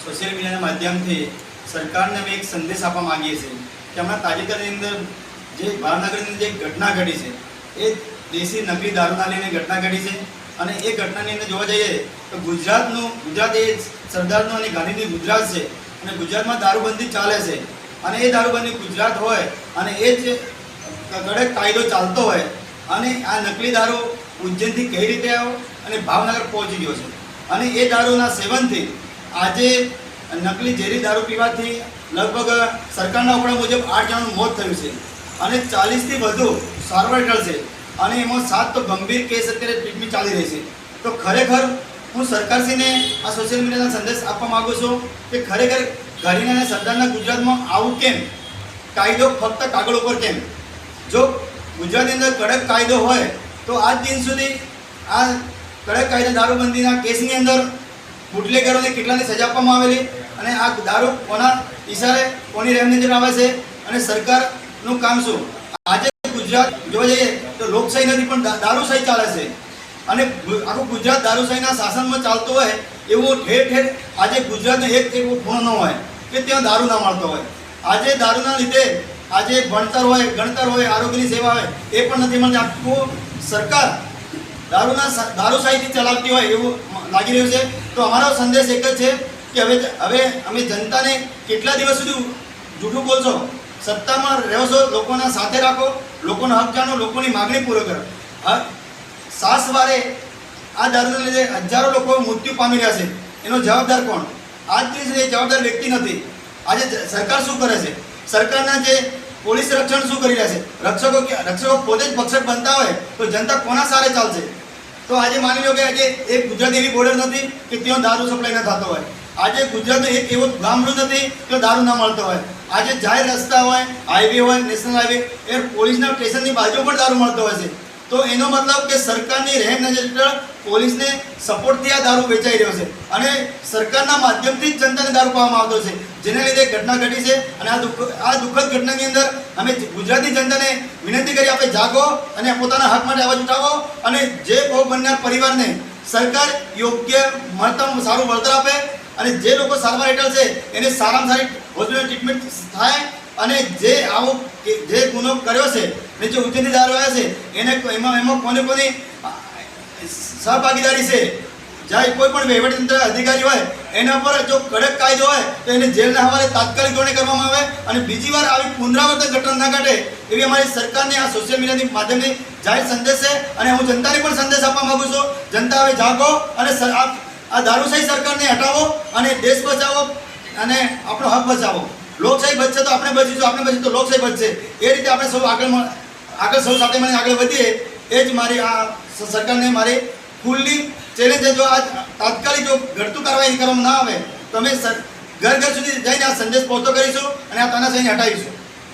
Social મીડિયાના માધ્યમથી સરકારને અમે એક સંદેશ આપવા માંગીએ છીએ કે હમણાં તાજેતરની અંદર જે ભાવનગરની જે ઘટના ઘટી છે એ દેશી નકલી દારૂના લઈને ઘટના ઘટી છે અને એ ઘટનાની અંદર જોવા જઈએ તો ગુજરાત એ સરદારનું અને ગાંધીનું ગુજરાત છે અને ગુજરાતમાં દારૂબંધી ચાલે છે અને એ દારૂબંધી ગુજરાત હોય અને એ જ કડક કાયદો ચાલતો હોય અને આ નકલી દારૂ ઉજ્જૈનથી કઈ રીતે આવ્યો અને ભાવનગર પહોંચી ગયો છે અને એ દારૂના સેવનથી આજે નકલી ઝેરી દારૂ પીવાથી લગભગ સરકારના આંકડા મુજબ 8 જણાનું મોત થયું છે અને 40થી વધુ સારવાર હેઠળ છે અને એમાં 7 તો ગંભીર કેસ અત્યારે ટ્રીટમેન્ટ ચાલી રહી છે। તો ખરેખર હું સરકારશ્રીને આ સોશિયલ મીડિયાના સંદેશ આપવા માગું છું કે ખરેખર ગાંધીના અને સરદારના ગુજરાતમાં આવું કેમ, કાયદો ફક્ત કાગળ ઉપર કેમ? જો ગુજરાતની અંદર કડક કાયદો હોય તો આજ દિન સુધી આ કડક કાયદા દારૂબંધીના કેસની અંદર બુટલેગરોને કેટલાની સજા આપવામાં આવેલી અને આ દારૂ કોના ઈશારે કોની રહેમ નજર આવે છે અને સરકારનું કામ શું? આજે ગુજરાત જોવા જઈએ તો લોકશાહી નથી પણ દારૂશાહી ચાલે છે અને આખું ગુજરાત દારૂશાહીના શાસનમાં ચાલતું હોય એવું ઠેર ઠેર આજે ગુજરાતનો એક ખૂણો ન હોય કે ત્યાં દારૂ ના મળતો હોય। આજે દારૂના લીધે આજે ભણતર હોય, ગણતર હોય, આરોગ્યની સેવા હોય એ પણ નથી મળતી। આખું સરકાર દારૂશાહીથી ચલાવતી હોય એવું લાગી રહ્યું છે। તો અમારો સંદેશ એક જ છે કે હવે અમે જનતાને કેટલા દિવસ સુધી જૂઠું બોલશો? સત્તામાં રહો છો, લોકોના સાથે રાખો, લોકોનો હક જાણો, લોકોની માગણી પૂરો કરો। સાસવારે આ દારૂના લીધે હજારો લોકો મૃત્યુ પામી રહ્યા છે, એનો જવાબદાર કોણ? આજથી એ જવાબદાર વ્યક્તિ નથી। આજે સરકાર શું કરે છે? સરકારના જે પોલીસ રક્ષણ શું કરી રહ્યા છે? રક્ષકો પોતે જ ભક્ષક બનતા હોય તો જનતા કોના સારે ચાલશે? તો આજે માની લો કે આજે એક ગુજરાત એવી બોર્ડર નથી કે ત્યાં દારૂ સપ્લાય ન થતો હોય। આજે ગુજરાતનું એક એવું ગામડું નથી કે દારૂ ના મળતો હોય। આજે જાહેર રસ્તા હોય, હાઈવે હોય, નેશનલ હાઈવે એ પોલીસના સ્ટેશનની બાજુ પણ દારૂ મળતો હોય છે। તો એનો મતલબ કે સરકારની રહેમ નજર હેઠળ પોલીસને સપોર્ટથી આ દારૂ વેચાઈ રહ્યો છે અને સરકારના માધ્યમથી જ જનતાને દારૂ પાવામાં આવતો છે, જેના લીધે ઘટના ઘટી છે। અને આ દુઃખદ ઘટનાની અંદર અમે ગુજરાતની જનતાને વિનંતી કરી આપણે જાગો અને પોતાના હક માટે અવાજ ઉઠાવો અને જે ભોગ બનનાર પરિવારને સરકાર યોગ્ય મહત્તમ સારું વળતર આપે અને જે લોકો સારવાર હેઠળ છે એને સારામાં સારી હોસ્પિટલ ટ્રીટમેન્ટ થાય અને જે ગુનો કર્યો છે ને જે ઉજ્જૈનથી દારૂ આવ્યા છે એને એમાં કોની સહભાગીદારી છે, જ્યારે કોઈ પણ વહીવટીતંત્ર અધિકારી હોય એના પર જો કડક કાયદો હોય તો એને જેલના હવાલે તાત્કાલિક ધોરણે કરવામાં આવે અને બીજી વાર આવી પુનરાવર્તન ઘટના ના ઘટે એવી અમારી સરકારને આ સોશિયલ મીડિયાની માધ્યમથી જાહેર સંદેશ છે। અને હું જનતાને પણ સંદેશ આપવા માગું છું, જનતા હવે જાગો અને આ દારૂશાહી સરકારને હટાવો અને દેશ બચાવો અને આપણો હક બચાવો। લોકશાહી બચશે તો આપણે બચીશું, આપણે બચીશું તો લોકશાહી બચશે। એ રીતે આપણે સૌ આગળ સૌ સાથે મળીને આગળ વધીએ એ જ મારી આ સરકારને મારી ખુલ્લી ચેલેન્જ છે। જો આ તાત્કાલિક જો ઘટતું કાર્યવાહી કરવામાં ના આવે તો અમે ઘર ઘર સુધી જઈને આ સંદેશ પહોંચતો કરીશું અને આ તાનાશાહીને હટાવીશું।